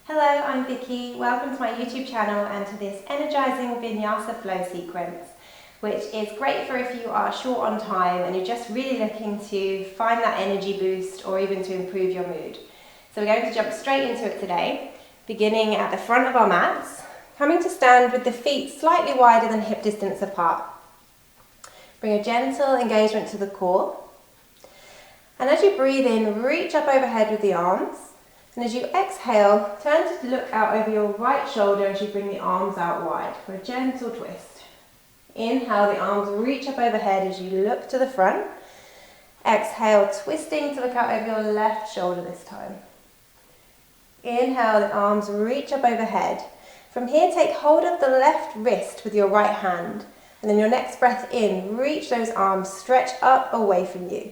Hello, I'm Vicky. Welcome to my YouTube channel and to this energizing vinyasa flow sequence, which is great for if you are short on time and you're just really looking to find that energy boost or even to improve your mood. So we're going to jump straight into it today, beginning at the front of our mats, coming to stand with the feet slightly wider than hip distance apart. Bring a gentle engagement to the core. And as you breathe in, reach up overhead with the arms. And as you exhale, turn to look out over your right shoulder as you bring the arms out wide for a gentle twist. Inhale, the arms reach up overhead as you look to the front. Exhale, twisting to look out over your left shoulder this time. Inhale, the arms reach up overhead. From here, take hold of the left wrist with your right hand. And then your next breath in, reach those arms, stretch up away from you.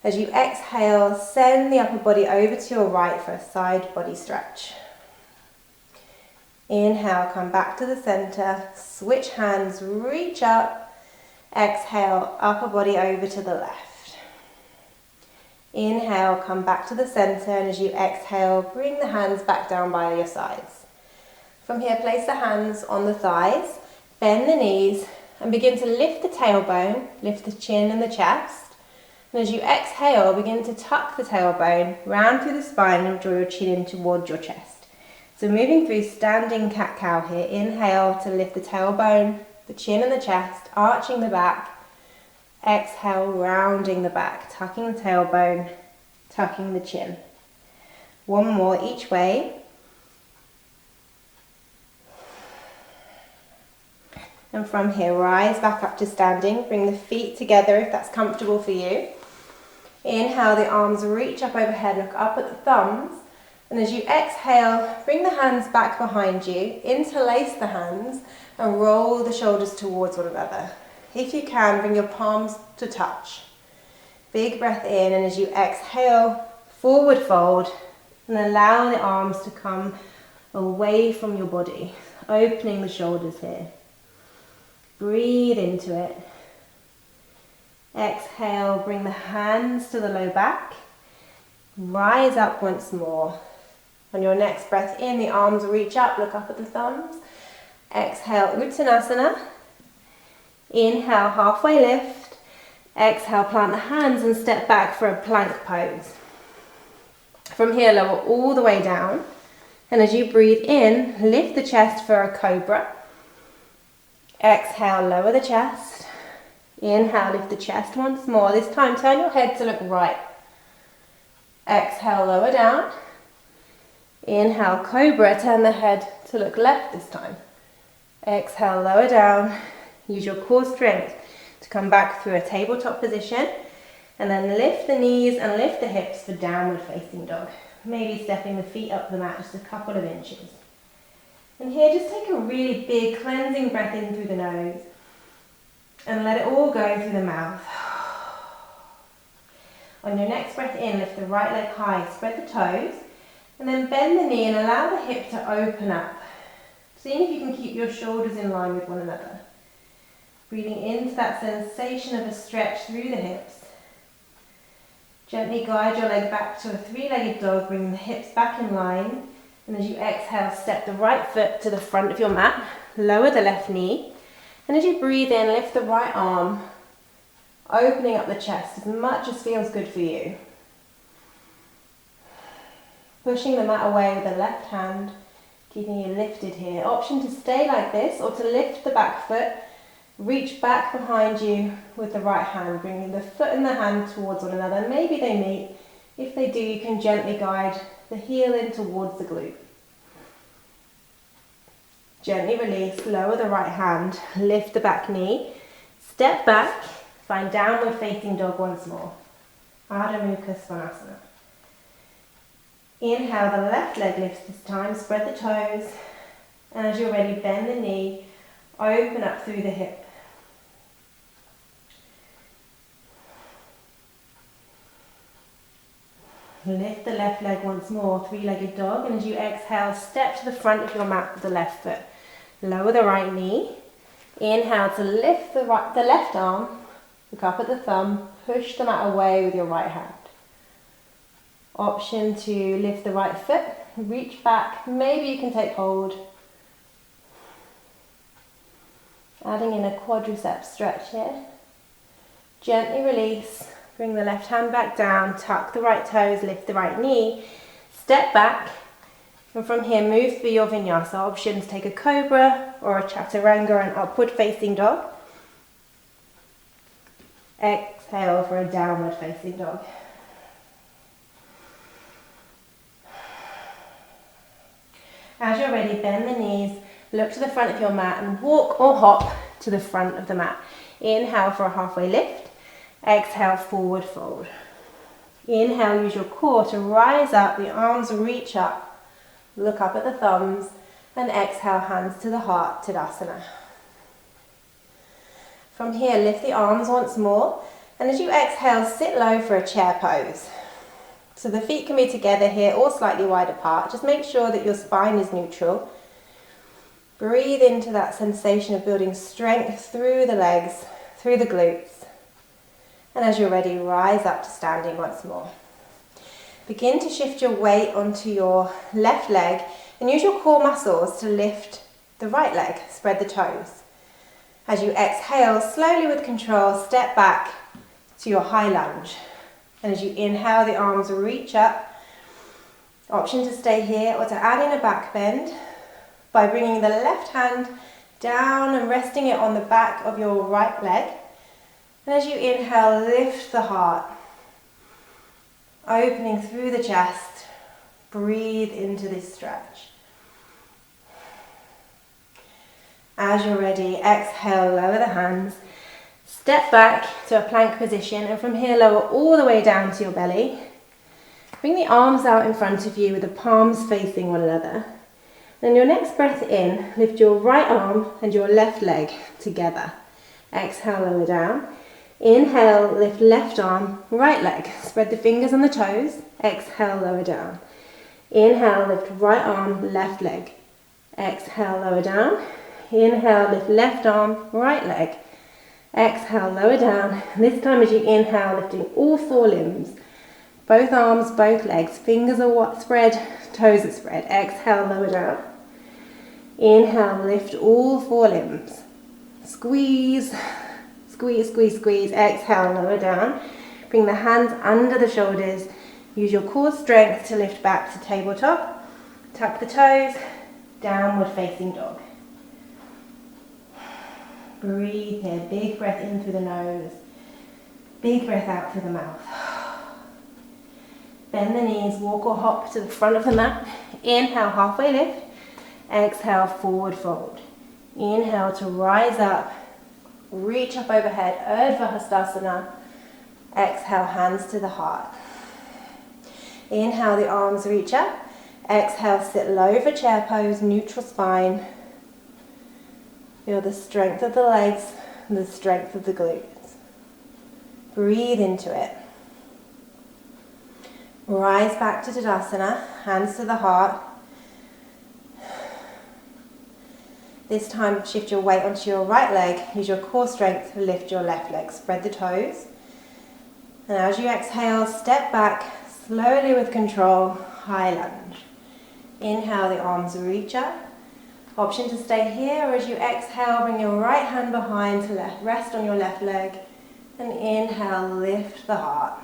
As you exhale, send the upper body over to your right for a side body stretch. Inhale, come back to the center, switch hands, reach up. Exhale, upper body over to the left. Inhale, come back to the center, and as you exhale, bring the hands back down by your sides. From here, place the hands on the thighs, bend the knees, and begin to lift the tailbone, lift the chin and the chest. And as you exhale, begin to tuck the tailbone, round through the spine and draw your chin in towards your chest. So moving through standing cat-cow here, inhale to lift the tailbone, the chin and the chest, arching the back. Exhale, rounding the back, tucking the tailbone, tucking the chin. One more each way. And from here, rise back up to standing. Bring the feet together if that's comfortable for you. Inhale, the arms reach up overhead, look up at the thumbs. And as you exhale, bring the hands back behind you, interlace the hands, and roll the shoulders towards one another. If you can, bring your palms to touch. Big breath in, and as you exhale, forward fold, and allow the arms to come away from your body, opening the shoulders here. Breathe into it. Exhale, bring the hands to the low back. Rise up once more. On your next breath in, the arms reach up, look up at the thumbs. Exhale, Uttanasana. Inhale, halfway lift. Exhale, plant the hands and step back for a plank pose. From here, lower all the way down. And as you breathe in, lift the chest for a cobra. Exhale, lower the chest. Inhale, lift the chest once more. This time, turn your head to look right. Exhale, lower down. Inhale, cobra, turn the head to look left this time. Exhale, lower down. Use your core strength to come back through a tabletop position. And then lift the knees and lift the hips for downward facing dog. Maybe stepping the feet up the mat just a couple of inches. And here, just take a really big cleansing breath in through the nose and let it all go through the mouth. On your next breath in, lift the right leg high, spread the toes, and then bend the knee and allow the hip to open up. Seeing if you can keep your shoulders in line with one another. Breathing into that sensation of a stretch through the hips. Gently guide your leg back to a three-legged dog, bringing the hips back in line. And as you exhale, step the right foot to the front of your mat, lower the left knee. And as you breathe in, lift the right arm, opening up the chest as much as feels good for you. Pushing the mat away with the left hand, keeping you lifted here. Option to stay like this or to lift the back foot, reach back behind you with the right hand, bringing the foot and the hand towards one another. Maybe they meet. If they do, you can gently guide the heel in towards the glute. Gently release, lower the right hand, lift the back knee, step back, find downward facing dog once more. Ardha Mukha Svanasana. Inhale, the left leg lifts this time, spread the toes, and as you're ready, bend the knee, open up through the hip. Lift the left leg once more, three-legged dog, and as you exhale, step to the front of your mat with the left foot. Lower the right knee. Inhale to lift the left arm, look up at the thumb, push the mat away with your right hand. Option to lift the right foot, reach back, maybe you can take hold. Adding in a quadricep stretch here. Gently release, bring the left hand back down, tuck the right toes, lift the right knee, step back, and from here move through your vinyasa. Options: take a cobra or a chaturanga, an upward facing dog. Exhale for a downward facing dog. As you're ready, bend the knees, look to the front of your mat and walk or hop to the front of the mat. Inhale for a halfway lift. Exhale, forward fold. Inhale, use your core to rise up, the arms reach up, look up at the thumbs, and exhale, hands to the heart, Tadasana. From here, lift the arms once more, and as you exhale, sit low for a chair pose. So the feet can be together here or slightly wide apart. Just make sure that your spine is neutral. Breathe into that sensation of building strength through the legs, through the glutes. And as you're ready, rise up to standing once more. Begin to shift your weight onto your left leg and use your core muscles to lift the right leg. Spread the toes. As you exhale, slowly with control, step back to your high lunge. And as you inhale, the arms reach up. Option to stay here or to add in a back bend by bringing the left hand down and resting it on the back of your right leg. And as you inhale, lift the heart, opening through the chest. Breathe into this stretch. As you're ready, exhale, lower the hands. Step back to a plank position, and from here lower all the way down to your belly. Bring the arms out in front of you with the palms facing one another. Then your next breath in, lift your right arm and your left leg together. Exhale, lower down. Inhale, lift left arm, right leg. Spread the fingers on the toes. Exhale, lower down. Inhale, lift right arm, left leg. Exhale, lower down. Inhale, lift left arm, right leg. Exhale, lower down. This time as you inhale, lifting all four limbs. Both arms, both legs. Fingers are spread, toes are spread. Exhale, lower down. Inhale, lift all four limbs. Squeeze, squeeze, squeeze, squeeze. Exhale, lower down. Bring the hands under the shoulders. Use your core strength to lift back to tabletop. Tuck the toes. Downward facing dog. Breathe here, big breath in through the nose, big breath out through the mouth. Bend the knees, walk or hop to the front of the mat. Inhale, halfway lift. Exhale, forward fold. Inhale to rise up, reach up overhead, Urdhva Hastasana. Exhale, hands to the heart. Inhale, the arms reach up. Exhale, sit low for chair pose, neutral spine. Feel the strength of the legs and the strength of the glutes. Breathe into it. Rise back to Tadasana, hands to the heart. This time shift your weight onto your right leg. Use your core strength to lift your left leg. Spread the toes. And as you exhale, step back slowly with control, high lunge. Inhale, the arms reach up. Option to stay here, or as you exhale, bring your right hand behind to rest on your left leg. And inhale, lift the heart.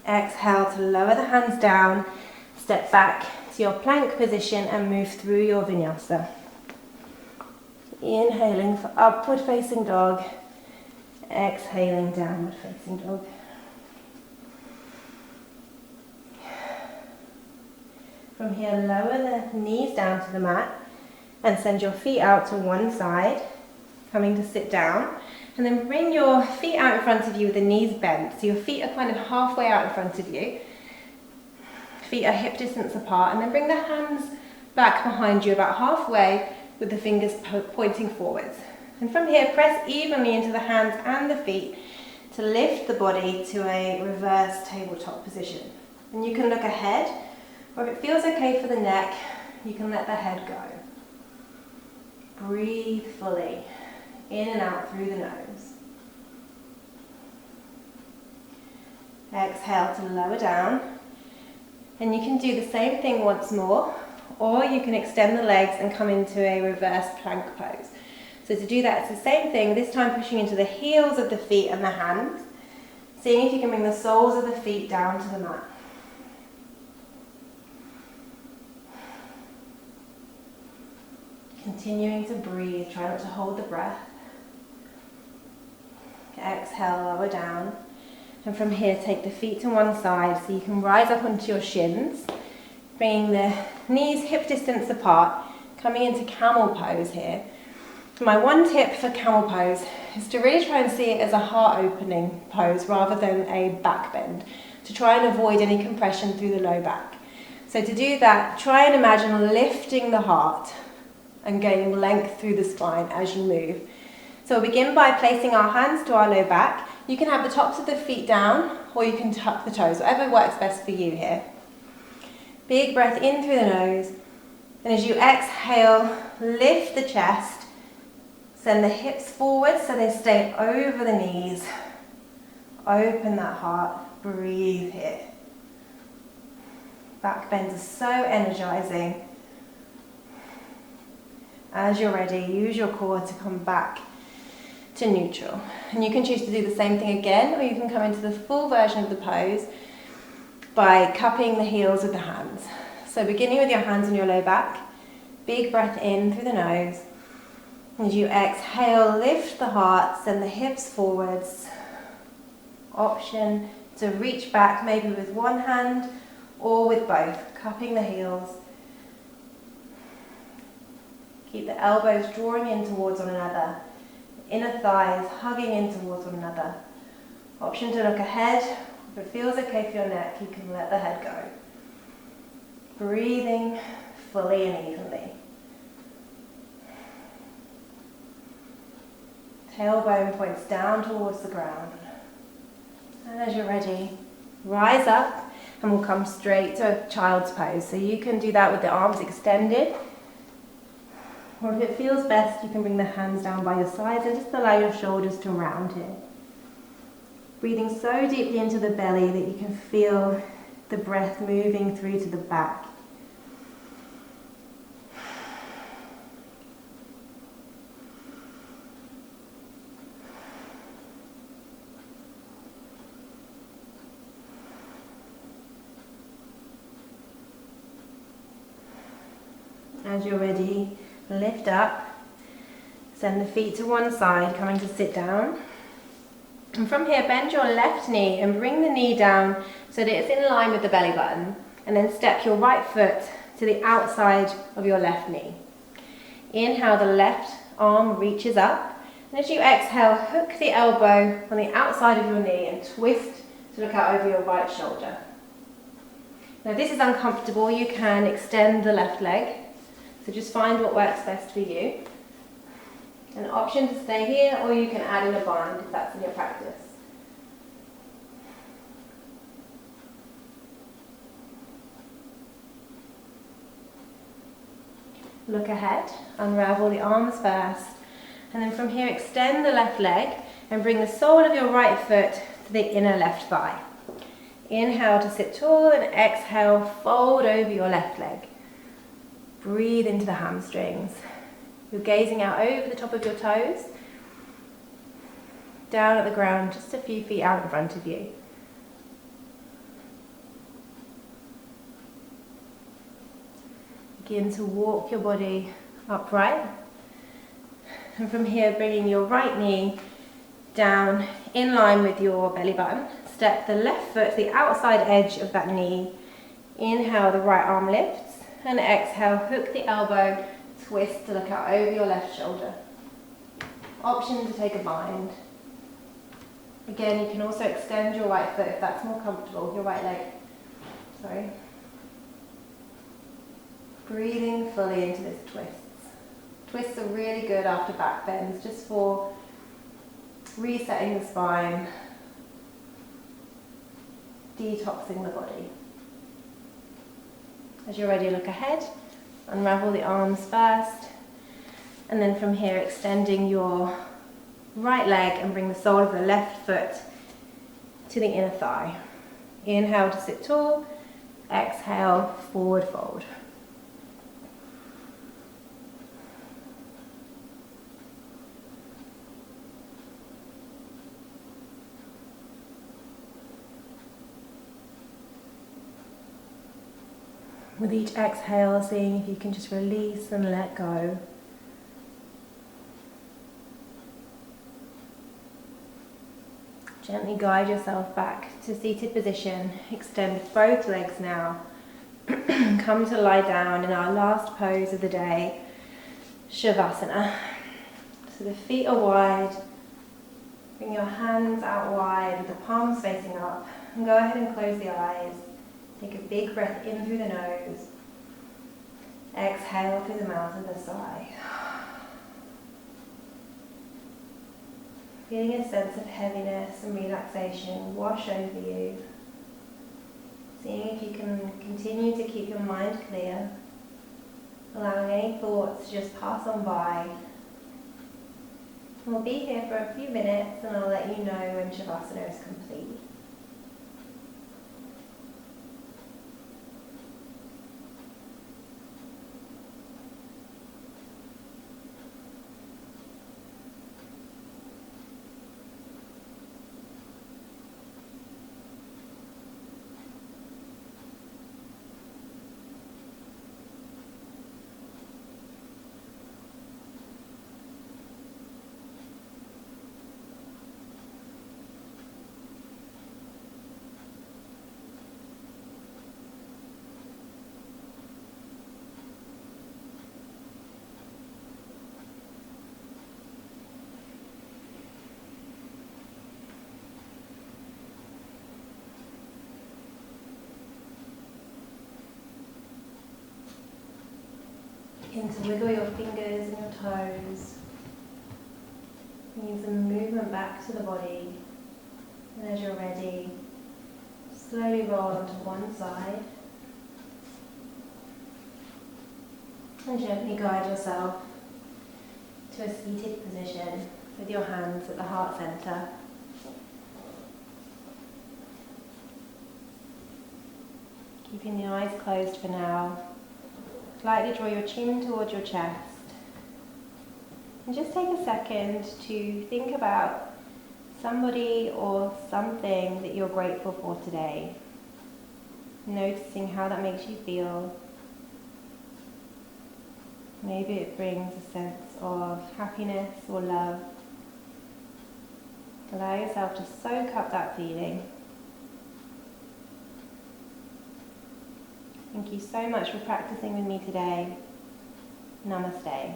Exhale to lower the hands down. Step back to your plank position and move through your vinyasa. Inhaling for upward facing dog. Exhaling, downward facing dog. From here, lower the knees down to the mat and send your feet out to one side, coming to sit down. And then bring your feet out in front of you with the knees bent. So your feet are kind of halfway out in front of you. Feet are hip distance apart. And then bring the hands back behind you about halfway with the fingers pointing forwards. And from here, press evenly into the hands and the feet to lift the body to a reverse tabletop position. And you can look ahead, or if it feels okay for the neck, you can let the head go. Breathe fully, in and out through the nose. Exhale to lower down. And you can do the same thing once more, or you can extend the legs and come into a reverse plank pose. So to do that, it's the same thing, this time pushing into the heels of the feet and the hands, seeing if you can bring the soles of the feet down to the mat. Continuing to breathe, try not to hold the breath. Exhale, lower down. And from here, take the feet to one side so you can rise up onto your shins, bringing the knees hip distance apart, coming into camel pose here. My one tip for camel pose is to really try and see it as a heart opening pose rather than a back bend, to try and avoid any compression through the low back. So to do that, try and imagine lifting the heart and gaining length through the spine as you move. So we'll begin by placing our hands to our low back. You can have the tops of the feet down, or you can tuck the toes, whatever works best for you here. Big breath in through the nose, and as you exhale, lift the chest, send the hips forward so they stay over the knees. Open that heart, breathe here. Back bends are so energizing. As you're ready, use your core to come back to neutral. And you can choose to do the same thing again, or you can come into the full version of the pose by cupping the heels with the hands. So beginning with your hands on your low back, big breath in through the nose. As you exhale, lift the heart, send the hips forwards. Option to reach back, maybe with one hand or with both, cupping the heels. Keep the elbows drawing in towards one another. Inner thighs hugging in towards one another. Option to look ahead. If it feels okay for your neck, you can let the head go. Breathing fully and evenly. Tailbone points down towards the ground. And as you're ready, rise up and we'll come straight to a child's pose. So you can do that with the arms extended. Or if it feels best, you can bring the hands down by your sides and just allow your shoulders to round here. Breathing so deeply into the belly that you can feel the breath moving through to the back. As you're ready, lift up, send the feet to one side, coming to sit down. And from here, bend your left knee and bring the knee down so that it's in line with the belly button. And then step your right foot to the outside of your left knee. Inhale, the left arm reaches up. And as you exhale, hook the elbow on the outside of your knee and twist to look out over your right shoulder. Now if this is uncomfortable, you can extend the left leg. So just find what works best for you. An option to stay here, or you can add in a bind if that's in your practice. Look ahead, unravel the arms first, and then from here extend the left leg and bring the sole of your right foot to the inner left thigh. Inhale to sit tall and exhale, fold over your left leg. Breathe into the hamstrings. You're gazing out over the top of your toes, down at the ground, just a few feet out in front of you. Begin to walk your body upright. And from here, bringing your right knee down in line with your belly button. Step the left foot to the outside edge of that knee. Inhale, the right arm lifts. And exhale, hook the elbow, twist to look out over your left shoulder. Option to take a bind. Again, you can also extend your right foot if that's more comfortable, your right leg. Sorry. Breathing fully into this twist. Twists are really good after back bends, just for resetting the spine, detoxing the body. As you're ready, look ahead, unravel the arms first, and then from here extending your right leg and bring the sole of the left foot to the inner thigh. Inhale to sit tall, exhale, forward fold. With each exhale, seeing if you can just release and let go. Gently guide yourself back to seated position. Extend both legs now. Come to lie down in our last pose of the day, Shavasana. So the feet are wide. Bring your hands out wide with the palms facing up. And go ahead and close the eyes. Take a big breath in through the nose. Exhale through the mouth of the sigh. Feeling a sense of heaviness and relaxation wash over you. Seeing if you can continue to keep your mind clear. Allowing any thoughts to just pass on by. We'll be here for a few minutes and I'll let you know when Shavasana is complete. Begin to wiggle your fingers and your toes. Bring some movement back to the body. And as you're ready, slowly roll onto one side. And gently guide yourself to a seated position with your hands at the heart center. Keeping the eyes closed for now. Slightly draw your chin towards your chest. And just take a second to think about somebody or something that you're grateful for today. Noticing how that makes you feel. Maybe it brings a sense of happiness or love. Allow yourself to soak up that feeling. Thank you so much for practicing with me today. Namaste.